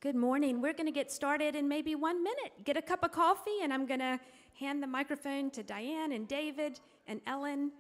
Good morning. We're going to get started in maybe 1 minute. Get a cup of coffee, and I'm going to hand the microphone to Diane and David and Ellen.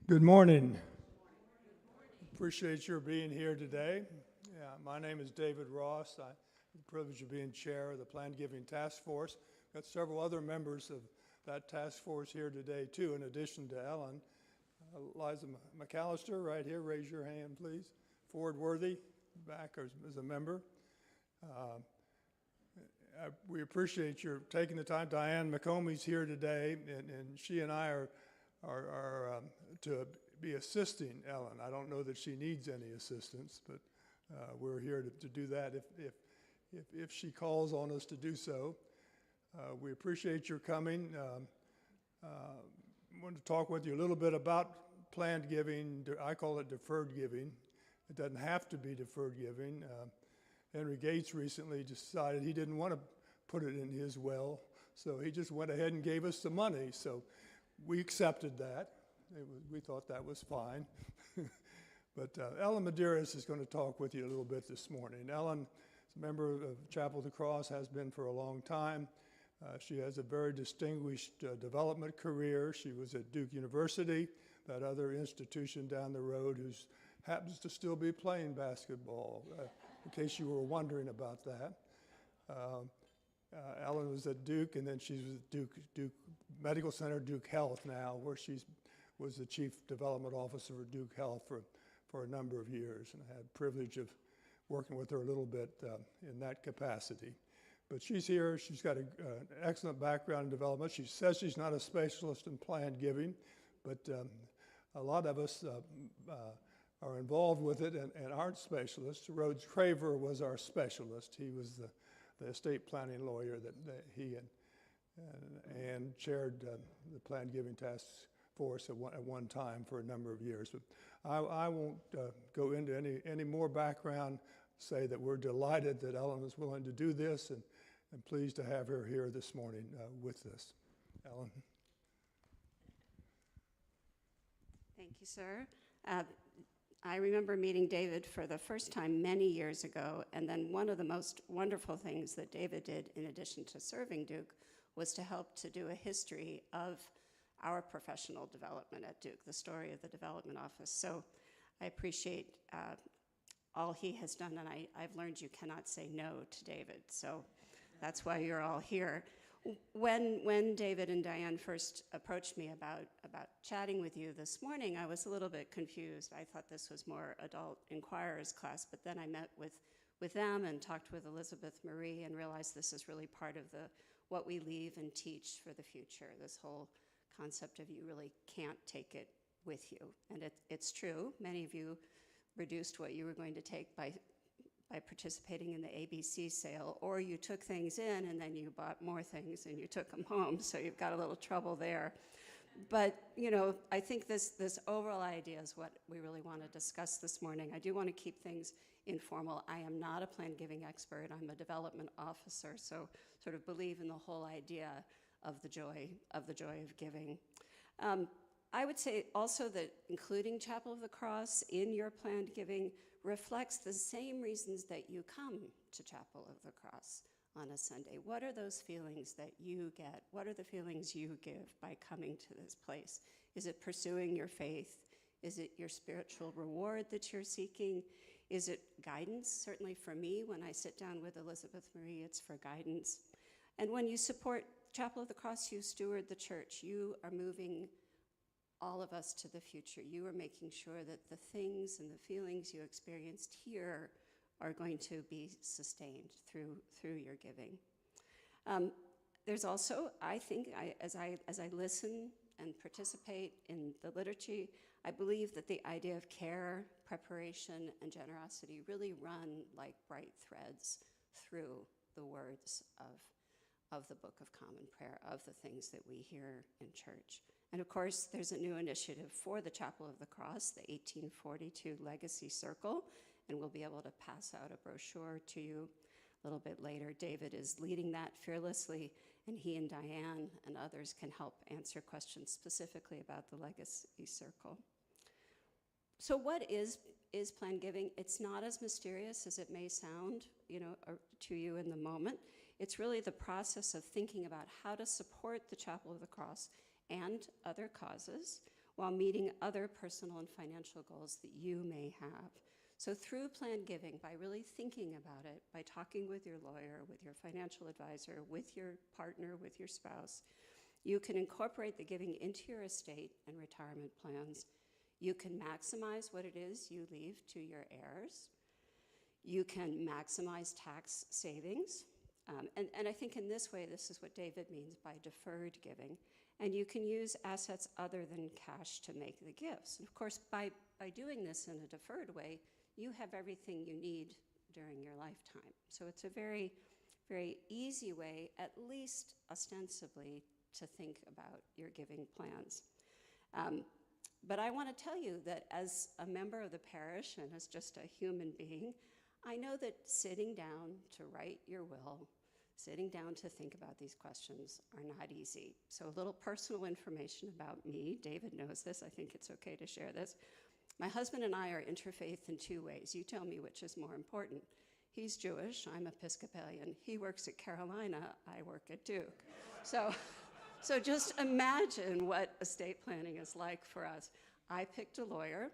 Good morning. Appreciate your being here today. My name is David Ross. I have the privilege of being chair of the Plan Giving Task Force. Got several other members of that task force here today too, in addition to Ellen. Liza McAllister right here, raise your hand please. Ford Worthy back as a member. We appreciate your taking the time. Diane McComey's here today, and she and I are to be assisting Ellen. I don't know that she needs any assistance, but we're here to do that if she calls on us to do so. We appreciate your coming. I wanted to talk with you a little bit about planned giving. I call it deferred giving. It doesn't have to be deferred giving. Henry Gates recently decided he didn't want to put it in his will, so he just went ahead and gave us the money. So we accepted that. We thought that was fine. But Ellen Medearis is going to talk with you a little bit this morning. Ellen is a member of Chapel of the Cross, has been for a long time. She has a very distinguished development career. She was at Duke University, that other institution down the road, who happens to still be playing basketball, in case you were wondering about that. Ellen was at Duke, and then she's with Duke Medical Center, Duke Health now, where she was the chief development officer for Duke Health for a number of years, and I had the privilege of working with her a little bit in that capacity. But she's here. She's got an excellent background in development. She says she's not a specialist in planned giving, but a lot of us are involved with it and aren't specialists. Rhodes Craver was our specialist. He was the estate planning lawyer that he and chaired the planned giving task force at one time for a number of years. But I won't go into any more background. Say that we're delighted that Ellen was willing to do this, and pleased to have her here this morning with us. Ellen. Thank you, sir. I remember meeting David for the first time many years ago, and then one of the most wonderful things that David did, in addition to serving Duke, was to help to do a history of our professional development at Duke, the story of the development office. So I appreciate all he has done, and I've learned you cannot say no to David, so that's why you're all here. When David and Diane first approached me about chatting with you this morning, I was a little bit confused. I thought this was more adult inquirers class, but then I met with them and talked with Elizabeth Marie and realized this is really part of what we leave and teach for the future, this whole concept of you really can't take it with you. And it's true. Many of you reduced what you were going to take by participating in the ABC sale, or you took things in and then you bought more things and you took them home, so you've got a little trouble there. But, I think this overall idea is what we really want to discuss this morning. I do want to keep things informal. I am not a plan giving expert. I'm a development officer, so sort of believe in the whole idea of the joy of giving. I would say also that including Chapel of the Cross in your planned giving reflects the same reasons that you come to Chapel of the Cross on a Sunday. What are those feelings that you get? What are the feelings you give by coming to this place? Is it pursuing your faith? Is it your spiritual reward that you're seeking? Is it guidance? Certainly for me, when I sit down with Elizabeth Marie, it's for guidance. And when you support Chapel of the Cross, you steward the church. You are moving all of us to the future. You are making sure that the things and the feelings you experienced here are going to be sustained through your giving. There's also, I think, as I listen and participate in the liturgy, I believe that the idea of care, preparation, and generosity really run like bright threads through the words of the Book of Common Prayer, of the things that we hear in church. And of course, there's a new initiative for the Chapel of the Cross, the 1842 Legacy Circle, and we'll be able to pass out a brochure to you a little bit later. David is leading that fearlessly, and he and Diane and others can help answer questions specifically about the Legacy Circle. So what is planned giving? It's not as mysterious as it may sound, to you in the moment. It's really the process of thinking about how to support the Chapel of the Cross and other causes while meeting other personal and financial goals that you may have. So through planned giving, by really thinking about it, by talking with your lawyer, with your financial advisor, with your partner, with your spouse, you can incorporate the giving into your estate and retirement plans. You can maximize what it is you leave to your heirs. You can maximize tax savings. And I think in this way, this is what David means by deferred giving. And you can use assets other than cash to make the gifts. And of course, by doing this in a deferred way, you have everything you need during your lifetime. So it's a very, very easy way, at least ostensibly, to think about your giving plans. But I want to tell you that as a member of the parish and as just a human being, I know that sitting down to write your will, sitting down to think about these questions are not easy. So a little personal information about me. David knows this. I think it's okay to share this. My husband and I are interfaith in two ways. You tell me which is more important. He's Jewish. I'm Episcopalian. He works at Carolina. I work at Duke. So just imagine what estate planning is like for us. I picked a lawyer.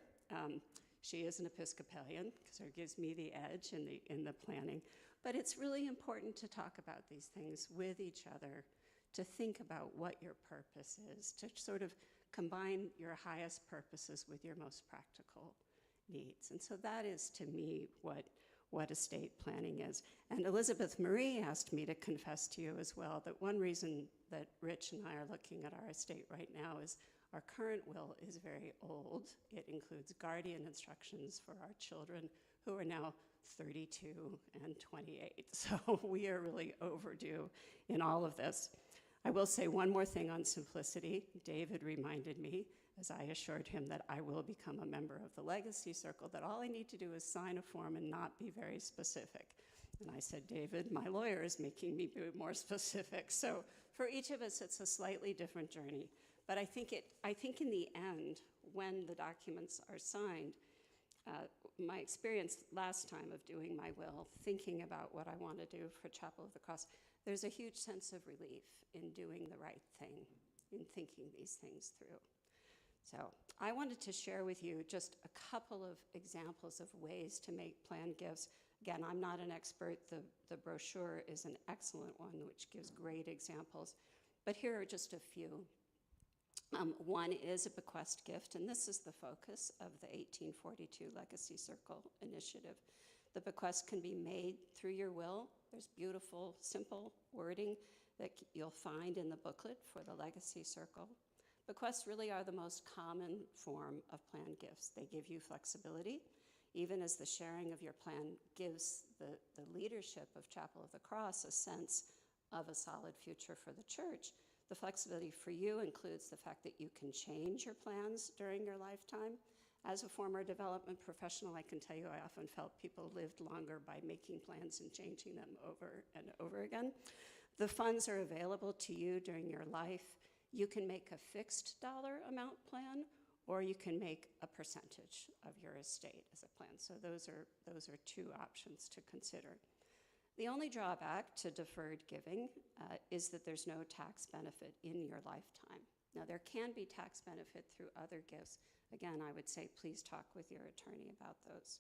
She is an Episcopalian, so it gives me the edge in the planning. But it's really important to talk about these things with each other, to think about what your purpose is, to sort of combine your highest purposes with your most practical needs. And so that is, to me, what estate planning is. And Elizabeth Marie asked me to confess to you as well that one reason that Rich and I are looking at our estate right now is our current will is very old. It includes guardian instructions for our children who are now 32 and 28. So we are really overdue in all of this. I will say one more thing on simplicity. David reminded me, as I assured him that I will become a member of the Legacy Circle, that all I need to do is sign a form and not be very specific. And I said, David, my lawyer is making me be more specific. So for each of us, it's a slightly different journey. But I think in the end, when the documents are signed, my experience last time of doing my will, thinking about what I want to do for Chapel of the Cross, there's a huge sense of relief in doing the right thing, in thinking these things through. So I wanted to share with you just a couple of examples of ways to make planned gifts. Again, I'm not an expert. The brochure is an excellent one, which gives great examples. But here are just a few. One is a bequest gift, and this is the focus of the 1842 Legacy Circle initiative. The bequest can be made through your will. There's beautiful, simple wording that you'll find in the booklet for the Legacy Circle. Bequests really are the most common form of planned gifts. They give you flexibility, even as the sharing of your plan gives the leadership of Chapel of the Cross a sense of a solid future for the church. The flexibility for you includes the fact that you can change your plans during your lifetime. As a former development professional, I can tell you I often felt people lived longer by making plans and changing them over and over again. The funds are available to you during your life. You can make a fixed dollar amount plan, or you can make a percentage of your estate as a plan. So those are two options to consider. The only drawback to deferred giving is that there's no tax benefit in your lifetime. Now, there can be tax benefit through other gifts. Again, I would say please talk with your attorney about those.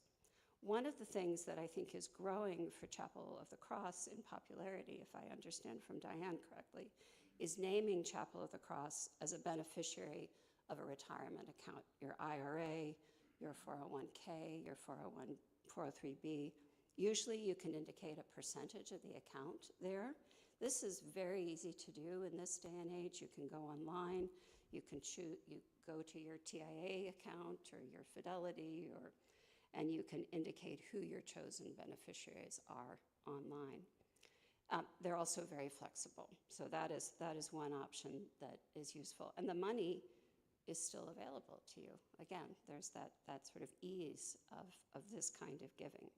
One of the things that I think is growing for Chapel of the Cross in popularity, if I understand from Diane correctly, is naming Chapel of the Cross as a beneficiary of a retirement account, your IRA, your 401k, your 403b. Usually you can indicate a percentage of the account there. This is very easy to do in this day and age. You can go online, you go to your TIA account or your Fidelity, and you can indicate who your chosen beneficiaries are online. They're also very flexible. So that is one option that is useful. And the money is still available to you. Again, there's that sort of ease of this kind of giving.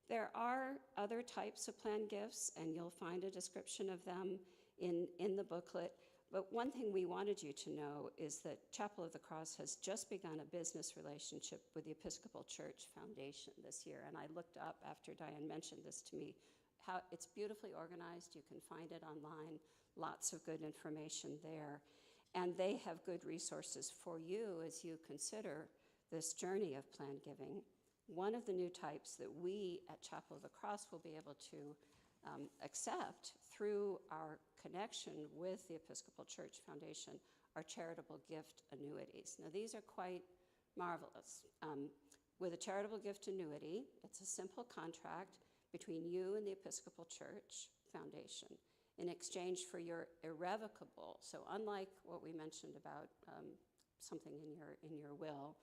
There are other types of planned gifts, and you'll find a description of them in the booklet. But one thing we wanted you to know is that Chapel of the Cross has just begun a business relationship with the Episcopal Church Foundation this year. And I looked up after Diane mentioned this to me, how it's beautifully organized. You can find it online, lots of good information there. And they have good resources for you as you consider this journey of planned giving. One of the new types that we at Chapel of the Cross will be able to accept through our connection with the Episcopal Church Foundation are charitable gift annuities. Now, these are quite marvelous. With a charitable gift annuity, it's a simple contract between you and the Episcopal Church Foundation in exchange for your irrevocable, so unlike what we mentioned about something in your will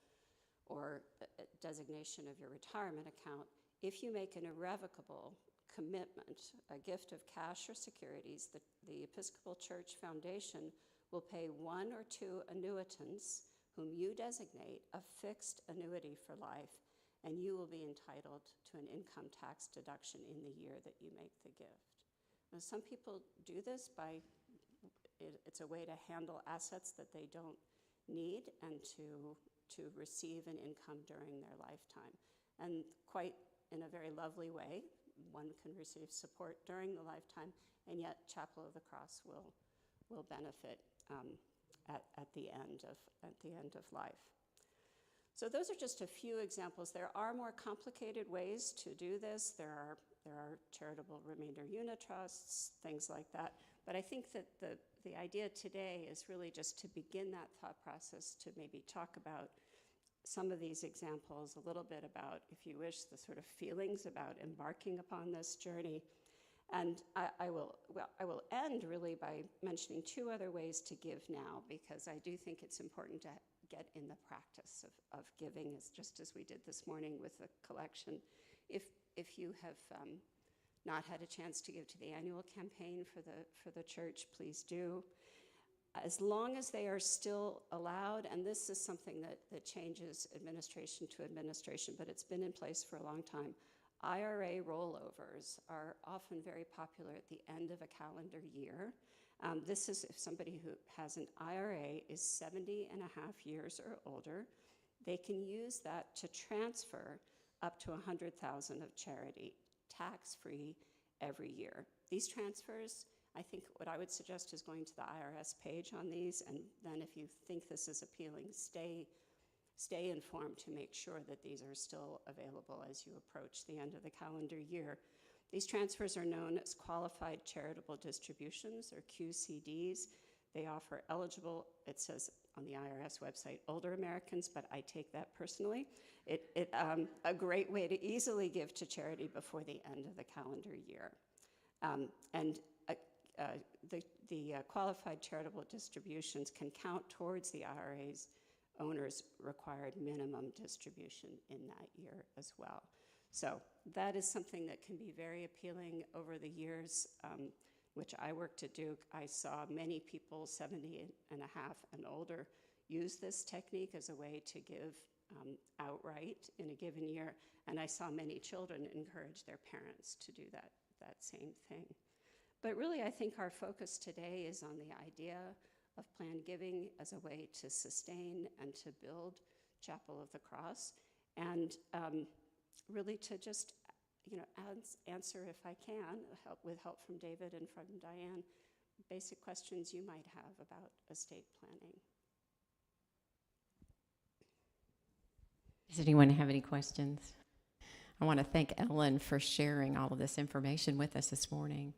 or a designation of your retirement account, if you make an irrevocable commitment, a gift of cash or securities, the Episcopal Church Foundation will pay one or two annuitants whom you designate a fixed annuity for life, and you will be entitled to an income tax deduction in the year that you make the gift. Now, some people do this it's a way to handle assets that they don't need and to receive an income during their lifetime. And quite in a very lovely way, one can receive support during the lifetime, and yet Chapel of the Cross will benefit at the end of life. So those are just a few examples. There are more complicated ways to do this. There are charitable remainder unit trusts, things like that. But I think that the idea today is really just to begin that thought process, to maybe talk about some of these examples, a little bit about, if you wish, the sort of feelings about embarking upon this journey. And I will end really by mentioning two other ways to give now, because I do think it's important to get in the practice of giving, just as we did this morning with the collection. If you have not had a chance to give to the annual campaign for the church, please do. As long as they are still allowed, and this is something that changes administration to administration, but it's been in place for a long time, IRA rollovers are often very popular at the end of a calendar year. This is if somebody who has an IRA is 70 and a half years or older. they can use that to transfer up to $100,000 of charity, tax-free every year. These transfers, I think what I would suggest is going to the IRS page on these, and then if you think this is appealing, stay informed to make sure that these are still available as you approach the end of the calendar year. These transfers are known as qualified charitable distributions, or QCDs. They offer eligible, it says on the IRS website, older Americans, but I take that personally. A great way to easily give to charity before the end of the calendar year. The qualified charitable distributions can count towards the IRA's owner's required minimum distribution in that year as well. So that is something that can be very appealing. Over the years, which I worked at Duke, I saw many people 70 and a half and older use this technique as a way to give outright in a given year, and I saw many children encourage their parents to do that same thing. But really, I think our focus today is on the idea of planned giving as a way to sustain and to build Chapel of the Cross, and really to just, answer, if I can, with help from David and from Diane, basic questions you might have about estate planning. Does anyone have any questions? I want to thank Ellen for sharing all of this information with us this morning.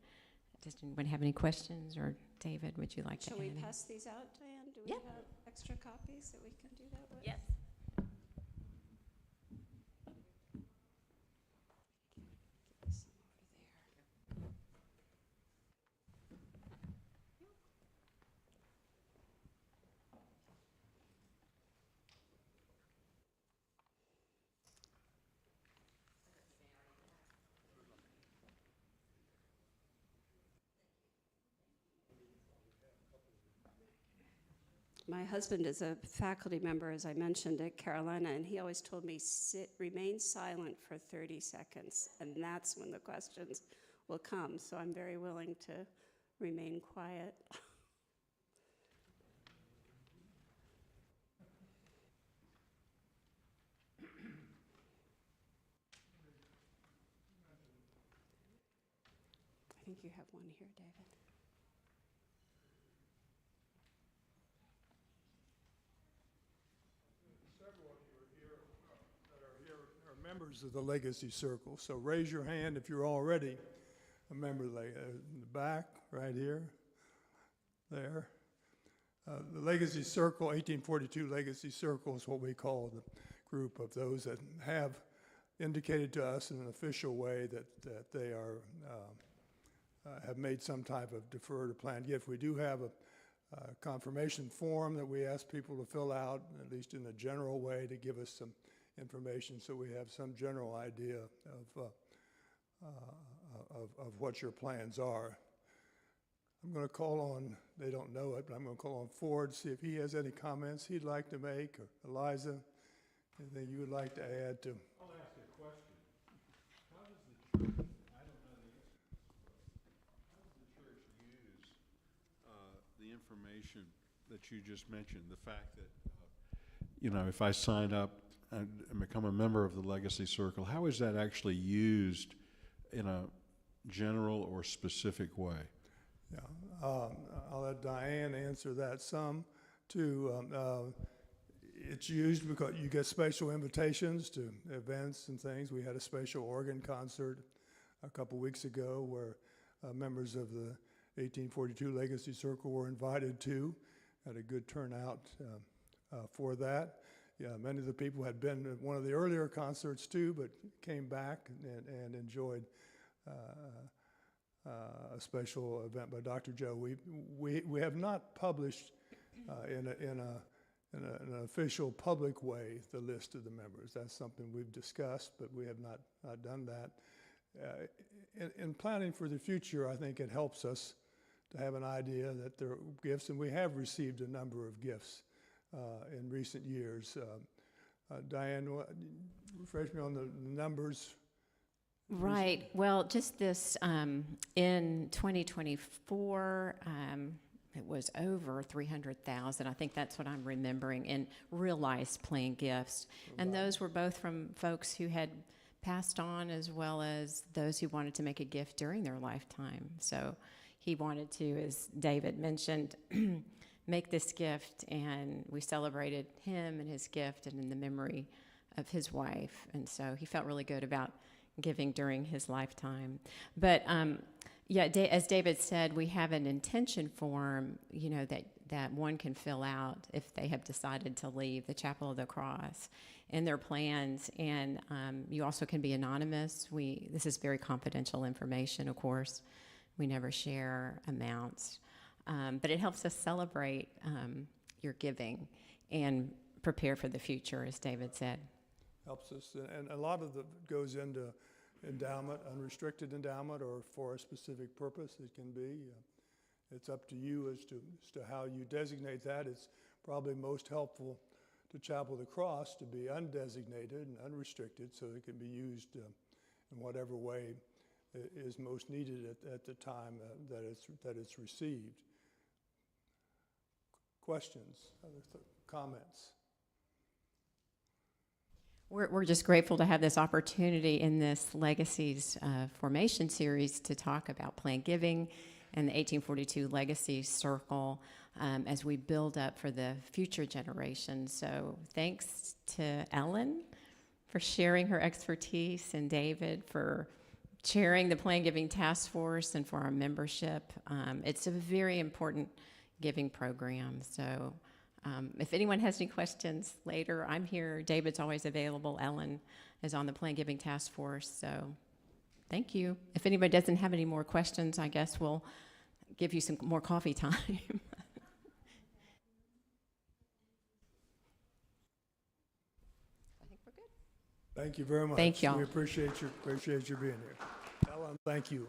Does anyone have any questions? Or David, would you like to add? Shall we pass these out, Diane? Do we have extra copies that we can do that with? Yes. Give some over there. My husband is a faculty member, as I mentioned, at Carolina, and he always told me, remain silent for 30 seconds, and that's when the questions will come. So I'm very willing to remain quiet. I think you have one here, David. Members of the Legacy Circle. So raise your hand if you're already a member of in the back, right here, there. The Legacy Circle, 1842 Legacy Circle is what we call the group of those that have indicated to us in an official way that they are have made some type of deferred or planned gift. We do have a confirmation form that we ask people to fill out, at least in a general way, to give us some information, so we have some general idea of what your plans are. I'm going to call on, they don't know it, but I'm going to call on Ford, see if he has any comments he'd like to make, or Eliza, anything you would like to add to. I'll ask you a question. How does the church, I don't know the answer to this question, how does the church use the information that you just mentioned, the fact that, if I sign up and become a member of the Legacy Circle, how is that actually used in a general or specific way? Yeah, I'll let Diane answer that some too. It's used because you get special invitations to events and things. We had a special organ concert a couple weeks ago where members of the 1842 Legacy Circle were invited to. Had a good turnout for that. Yeah, many of the people had been at one of the earlier concerts too, but came back and enjoyed a special event by Dr. Joe. We have not published in an official public way the list of the members. That's something we've discussed, but we have not done that. In planning for the future, I think it helps us to have an idea that there are gifts, and we have received a number of gifts in recent years. Diane, refresh me on the numbers. Right. Well, just this, in 2024, it was over 300,000. I think that's what I'm remembering, in realized plan gifts. And those were both from folks who had passed on, as well as those who wanted to make a gift during their lifetime. So he wanted to, as David mentioned, make this gift, and we celebrated him and his gift and in the memory of his wife. And so he felt really good about giving during his lifetime. But as David said, we have an intention form, that one can fill out if they have decided to leave the Chapel of the Cross in their plans. And you also can be anonymous. This is very confidential information, of course. We never share amounts. But it helps us celebrate your giving and prepare for the future, as David said. Helps us, and a lot of it goes into endowment, unrestricted endowment, or for a specific purpose. It can be. It's up to you as to how you designate that. It's probably most helpful to Chapel of the Cross to be undesignated and unrestricted, so it can be used in whatever way is most needed at the time that it's received. Questions, comments? We're just grateful to have this opportunity in this Legacies formation series to talk about planned giving and the 1842 Legacies Circle as we build up for the future generations. So thanks to Ellen for sharing her expertise, and David for chairing the Planned Giving Task Force, and for our membership. It's a very important giving program. So if anyone has any questions later, I'm here. David's always available. Ellen is on the Planned Giving Task Force. So thank you. If anybody doesn't have any more questions, I guess we'll give you some more coffee time. I think we're good. Thank you very much. Thank y'all. We appreciate you being here. Ellen, thank you.